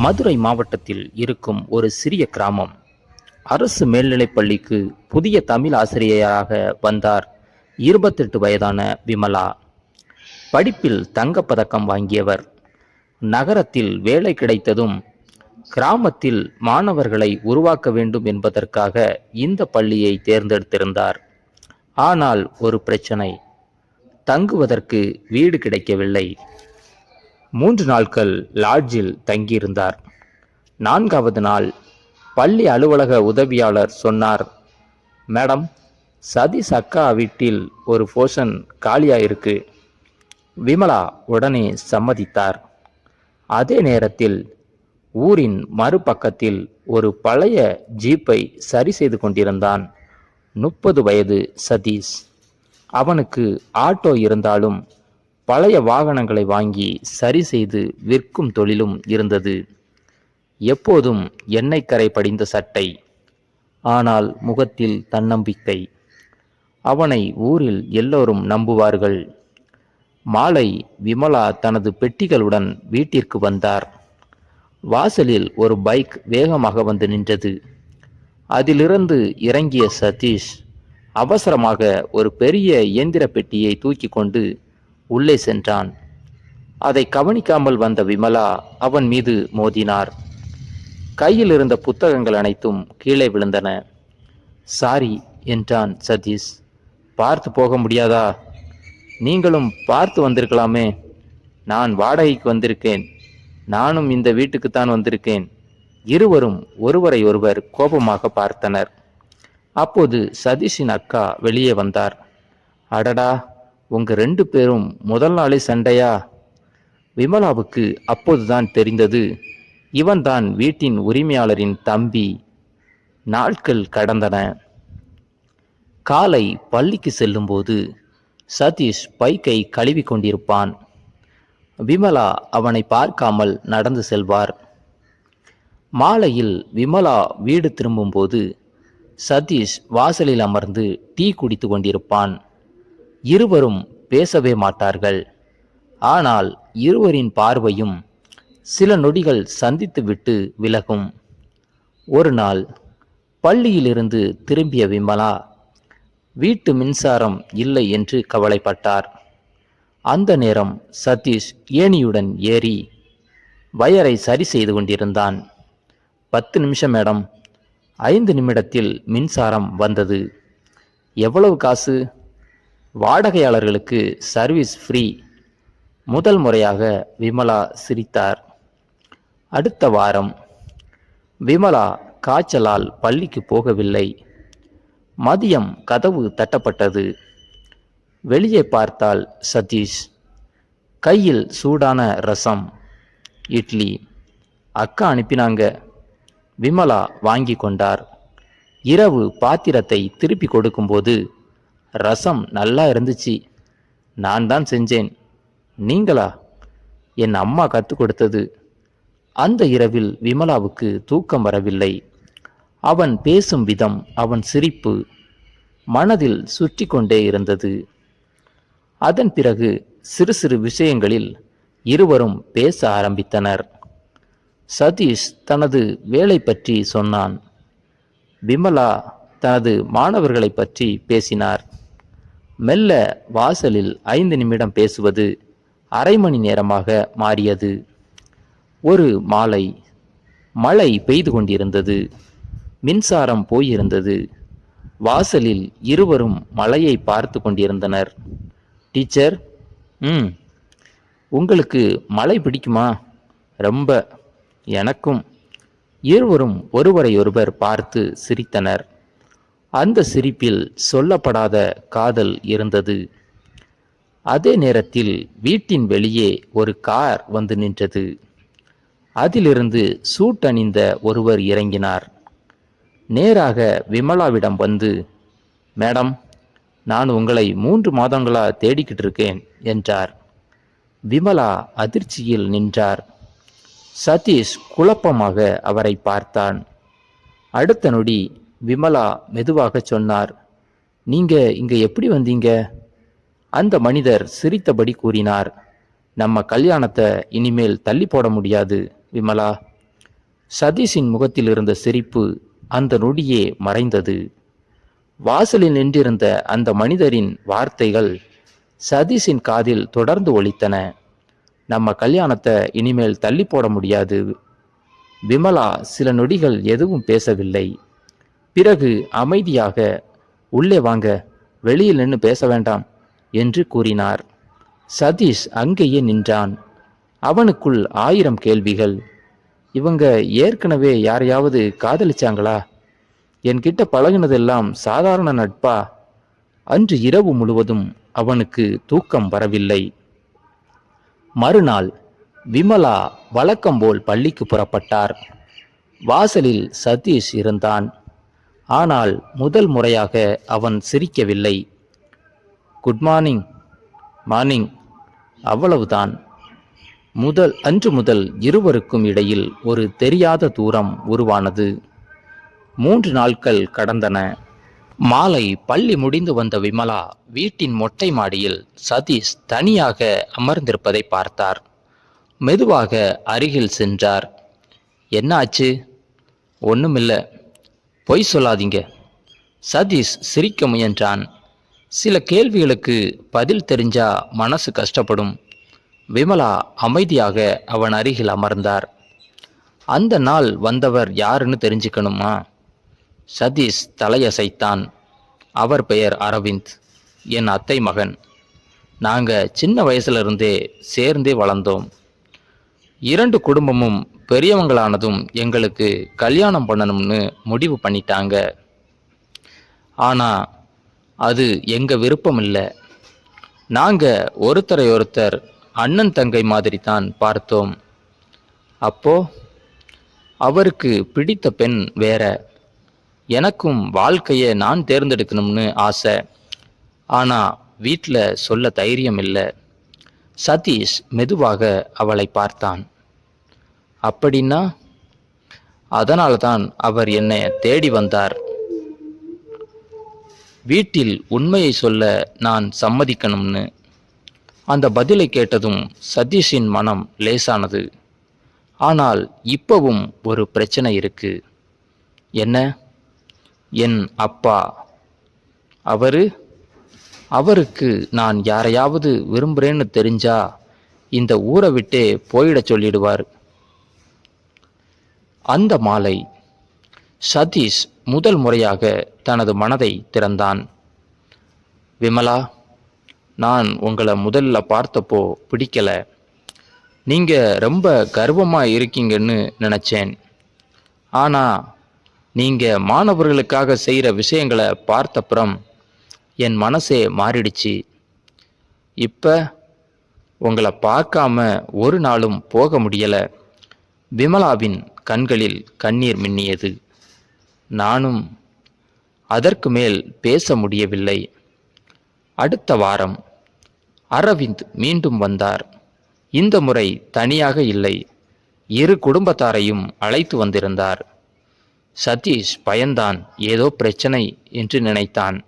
மதுரை மாவட்டத்தில் இருக்கும் ஒரு சிறிய கிராமம். அரசு மேல்நிலைப் பள்ளிக்கு புதிய தமிழ் ஆசிரியராக வந்தார் 28 வயதான விமலா. படிப்பில் தங்கப்பதக்கம் வாங்கியவர். நகரத்தில் வேலை கிடைத்ததும் கிராமத்தில் மாணவர்களை உருவாக்க வேண்டும் என்பதற்காக இந்த பள்ளியை தேர்ந்தெடுத்திருந்தார். ஆனால் ஒரு பிரச்சனை, தங்குவதற்கு வீடு கிடைக்கவில்லை. 3 நாட்கள் லாட்ஜில் தங்கியிருந்தார். 4வது நாள் பள்ளி அலுவலக உதவியாளர் சொன்னார், மேடம், சதீஷ் அக்கா வீட்டில் ஒரு போர்ஷன் காலியாயிருக்கு. விமலா உடனே சம்மதித்தார். அதே நேரத்தில் ஊரின் மறுபக்கத்தில் ஒரு பழைய ஜீப்பை சரி செய்து கொண்டிருந்தான் 30 வயது சதீஷ். அவனுக்கு ஆட்டோ இருந்தாலும் பழைய வாகனங்களை வாங்கி சரி செய்து விற்கும் தொழிலும் இருந்தது. எப்போதும் எண்ணெய் கரை படிந்த சட்டை, ஆனால் முகத்தில் தன்னம்பிக்கை. அவனை ஊரில் எல்லோரும் நம்புவார்கள். மாலை விமலா தனது பெட்டிகளுடன் வீட்டிற்கு வந்தார். வாசலில் ஒரு பைக் வேகமாக வந்து நின்றது. அதிலிருந்து இறங்கிய சதீஷ் அவசரமாக ஒரு பெரிய இயந்திர பெட்டியை தூக்கி கொண்டு உள்ளே சென்றான். அதை கவனிக்காமல் வந்த விமலா அவன் மீது மோதினார். கையில் இருந்த புத்தகங்கள் அனைத்தும் கீழே விழுந்தன. சாரி என்றான் சதீஷ். பார்த்து போக முடியாதா? நீங்களும் பார்த்து வந்திருக்கலாமே. நான் வாடகைக்கு வந்திருக்கேன். நானும் இந்த வீட்டுக்குத்தான் வந்திருக்கேன். இருவரும் ஒருவரை ஒருவர் கோபமாக பார்த்தனர். அப்போது சதீஷின் அக்கா வெளியே வந்தார். அடடா, உங்க 2 பேரும் முதல் நாளே சண்டையா? விமலாவுக்கு அப்போதுதான் தெரிந்தது, இவன்தான் வீட்டின் உரிமையாளரின் தம்பி. நாட்கள் கடந்தன. காலை பள்ளிக்கு செல்லும்போது சதீஷ் பைக்கை கழுவி கொண்டிருப்பான். விமலா அவனை பார்க்காமல் நடந்து செல்வார். மாலையில் விமலா வீடு திரும்பும்போது சதீஷ் வாசலில் அமர்ந்து டீ குடித்து கொண்டிருப்பான். இருவரும் பேசவே மாட்டார்கள். ஆனால் இருவரின் பார்வையும் சில நொடிகள் சந்தித்துவிட்டு விலகும். ஒரு நாள் பள்ளியிலிருந்து திரும்பிய விமலா வீட்டு மின்சாரம் இல்லை என்று கவலைப்பட்டார். அந்த நேரம் சதீஷ் ஏணியுடன் ஏறி வயரை சரி செய்து கொண்டிருந்தான். 10 நிமிஷம் மேடம். 5 நிமிடத்தில் மின்சாரம் வந்தது. எவ்வளவு காசு? வாடகையாளர்களுக்கு சர்வீஸ் ஃப்ரீ. முதல் முறையாக விமலா சிரித்தார். அடுத்த வாரம் விமலா காய்ச்சலால் பள்ளிக்கு போகவில்லை. மதியம் கதவு தட்டப்பட்டது. வெளியே பார்த்தால் சதீஷ். கையில் சூடான ரசம், இட்லி. அக்கா அனுப்பினாங்க. விமலா வாங்கி கொண்டார். இரவு பாத்திரத்தை திருப்பி கொடுக்கும்போது, ரசம் நல்லா இருந்துச்சு. நான் தான் செஞ்சேன். நீங்களா? என் அம்மா கற்றுக் கொடுத்தது. அந்த இரவில் விமலாவுக்கு தூக்கம் வரவில்லை. அவன் பேசும் விதம், அவன் சிரிப்பு மனதில் சுற்றி கொண்டே இருந்தது. அதன் பிறகு சிறு சிறு விஷயங்களில் இருவரும் பேச ஆரம்பித்தனர். சதீஷ் தனது வேலை பற்றி சொன்னான். விமலா தனது மாணவர்களை பற்றி பேசினார். மெல்ல வாசலில் 5 நிமிடம் பேசுவது அரை மணி நேரமாக மாறியது. ஒரு மாலை மழை பெய்து கொண்டிருந்தது. மின்சாரம் போயிருந்தது. வாசலில் இருவரும் மழையை பார்த்து கொண்டிருந்தனர். டீச்சர், உங்களுக்கு மழை பிடிக்குமா? ரொம்ப. எனக்கும். இருவரும் ஒருவரை ஒருவர் பார்த்து சிரித்தனர். அந்த சிரிப்பில் சொல்லப்படாத காதல் இருந்தது. அதே நேரத்தில் வீட்டின் வெளியே ஒரு கார் வந்து நின்றது. அதிலிருந்து சூட் அணிந்த ஒருவர் இறங்கினார். நேராக விமலாவிடம் வந்து, மேடம், நான் உங்களை 3 மாதங்களா தேடிக்கிட்டு இருக்கேன் என்றார். விமலா அதிர்ச்சியில் நின்றார். சதீஷ் குழப்பமாக அவரை பார்த்தான். அடுத்த நொடி விமலா மெதுவாக சொன்னார், நீங்க இங்க எப்படி வந்தீங்க? அந்த மனிதர் சிரித்தபடி கூறினார், நம்ம கல்யாணத்தை இனிமேல் தள்ளி போட முடியாது விமலா. சதீஷின் முகத்தில் இருந்த சிரிப்பு அந்த நொடியே மறைந்தது. வாசலில் நின்றிருந்த அந்த மனிதரின் வார்த்தைகள் சதீஷின் காதில் தொடர்ந்து ஒலித்தன. நம்ம கல்யாணத்தை இனிமேல் தள்ளி போட முடியாது. விமலா சில நொடிகள் எதுவும் பேசவில்லை. பிறகு அமைதியாக, உள்ளே வாங்க, வெளியில் நின்று பேச வேண்டாம் என்று கூறினார். சதீஷ் அங்கேயே நின்றான். அவனுக்குள் 1000 கேள்விகள். இவங்க ஏற்கனவே யாரையாவது காதலிச்சாங்களா? என்கிட்ட பழகினதெல்லாம் சாதாரண நட்பா? அன்று இரவு முழுவதும் அவனுக்கு தூக்கம் வரவில்லை. மறுநாள் விமலா வழக்கம்போல் பள்ளிக்கு புறப்பட்டார். வாசலில் சதீஷ் இருந்தான். ஆனால் முதல் முறையாக அவன் சிரிக்கவில்லை. Good morning. மார்னிங், அவ்வளவுதான். அன்று முதல் இருவருக்கும் இடையில் ஒரு தெரியாத தூரம் உருவானது. 3 நாட்கள் கடந்தன. மாலை பள்ளி முடிந்து வந்த விமலா வீட்டின் மொட்டை மாடியில் சதீஷ் தனியாக அமர்ந்திருப்பதை பார்த்தார். மெதுவாக அருகில் சென்றார். என்ன ஆச்சு? ஒண்ணுமில்ல. பொய் சொல்லாதீங்க. சதீஷ் சிரிக்க முயன்றான். சில கேள்விகளுக்கு பதில் தெரிஞ்சா மனசு கஷ்டப்படும். விமலா அமைதியாக அவன் அருகில் அமர்ந்தார். அந்த நாள் வந்தவர் யாருன்னு தெரிஞ்சுக்கணுமா? சதீஷ் தலையசைத்தான். அவர் பெயர் அரவிந்த், என் அத்தை மகன். நாங்க சின்ன வயசுல இருந்தே சேர்ந்தே வளர்ந்தோம். 2 குடும்பமும் பெரியவங்களானதும் எங்களுக்கு கல்யாணம் பண்ணணும்னு முடிவு பண்ணிட்டாங்க. ஆனா அது எங்க விருப்பம் இல்லை. நாங்க ஒருத்தரையொருத்தர் அண்ணன் தங்கை மாதிரி தான் பார்த்தோம். அப்போ அவருக்கு பிடித்த பெண் வேற. எனக்கும் வாழ்க்கையை நான் தேர்ந்தெடுக்கணும்னு ஆசை. ஆனா வீட்டில் சொல்ல தைரியம் இல்லை. சதீஷ் மெதுவாக அவளை பார்த்தான். அப்படின்னா? அதனால தான் அவர் என்னை தேடி வந்தார். வீட்டில் உண்மையை சொல்ல நான் சம்மதிக்கணும்னு. அந்த பதிலை கேட்டதும் சதீஷின் மனம் லேசானது. ஆனால் இப்பவும் ஒரு பிரச்சனை இருக்கு. என்ன? என் அப்பா. அவருக்கு நான் யாரையாவது விரும்புகிறேன்னு தெரிஞ்சா இந்த ஊரை விட்டே போயிட சொல்லிடுவார். அந்த மாலை சதீஷ் முதல் முறையாக தனது மனதை திறந்தான். விமலா, நான் உங்களை முதல்ல பார்த்தப்போ பிடிக்கல. நீங்க ரொம்ப கர்வமா இருக்கீங்கன்னு நினைச்சேன். ஆனா நீங்க மாணவர்களுக்காக செய்கிற விஷயங்களை பார்த்தப்புறம் என் மனசே மாறிடுச்சு. இப்ப உங்களை பார்க்காம ஒரு நாளும் போக முடியல. விமலாவின் கண்களில் கண்ணீர் மின்னியது. நானும். அதற்கு மேல் பேச முடியவில்லை. அடுத்த வாரம் அரவிந்த் மீண்டும் வந்தார். இந்த முறை தனியாக இல்லை, 2 குடும்பத்தாரையும் அழைத்து வந்திருந்தார். சதீஷ் பயந்தான். ஏதோ பிரச்சனை என்று நினைத்தான்.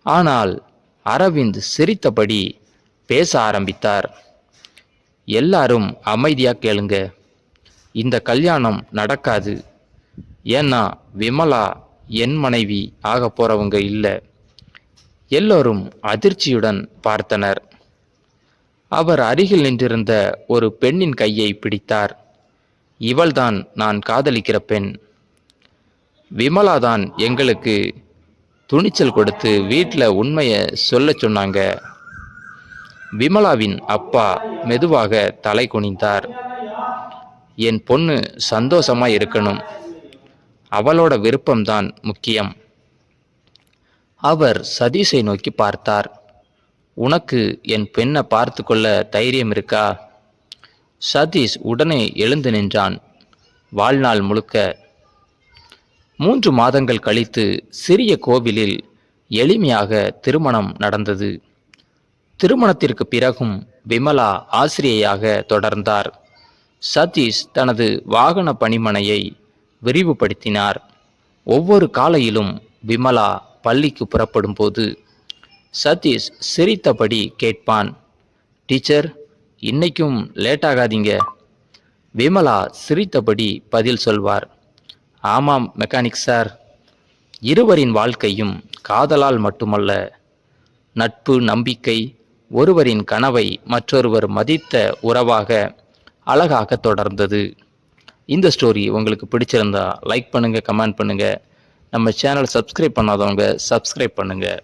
ஆனால் அரவிந்த் சிரித்தபடி பேச ஆரம்பித்தார். எல்லாரும் அமைதியா கேளுங்க. இந்த கல்யாணம் நடக்காது. ஏன்னா விமலா என் மனைவி ஆக போறவங்க இல்லை. எல்லோரும் அதிர்ச்சியுடன் பார்த்தனர். அவர் அருகில் நின்றிருந்த ஒரு பெண்ணின் கையை பிடித்தார். இவள்தான் நான் காதலிக்கிற பெண். விமலாதான் எங்களுக்கு துணிச்சல் கொடுத்து வீட்டில் உண்மையை சொல்ல சொன்னாங்க. விமலாவின் அப்பா மெதுவாக தலை குனிந்தார். என் பொண்ணு சந்தோஷமா இருக்கணும். அவளோட விருப்பம்தான் முக்கியம். அவர் சதீஷை நோக்கி பார்த்தார். உனக்கு என் பெண்ணை பார்த்து கொள்ள தைரியம் இருக்கா? சதீஷ் உடனே எழுந்து நின்றான். வாழ்நாள் முழுக்க. 3 மாதங்கள் கழித்து சிறிய கோவிலில் எளிமையாக திருமணம் நடந்தது. திருமணத்திற்கு பிறகும் விமலா ஆசிரியையாக தொடர்ந்தார். சதீஷ் தனது வாகன பணிமனையை விரிவுபடுத்தினார். ஒவ்வொரு காலையிலும் விமலா பள்ளிக்கு புறப்படும் போது சதீஷ் சிரித்தபடி கேட்பான், டீச்சர், இன்னைக்கும் லேட்டாகாதீங்க. விமலா சிரித்தபடி பதில் சொல்வார். ஆமாம் மெக்கானிக் சார். இருவரின் வாழ்க்கையும் காதலால் மட்டுமல்ல, நட்பு, நம்பிக்கை, ஒருவரின் கனவை மற்றொருவர் மதித்த உறவாக அழகாக தொடர்ந்தது. இந்த ஸ்டோரி உங்களுக்கு பிடிச்சிருந்தா லைக் பண்ணுங்க, கமெண்ட் பண்ணுங்க. நம்ம சேனல் சப்ஸ்கிரைப் பண்ணாதவங்க சப்ஸ்கிரைப் பண்ணுங்க.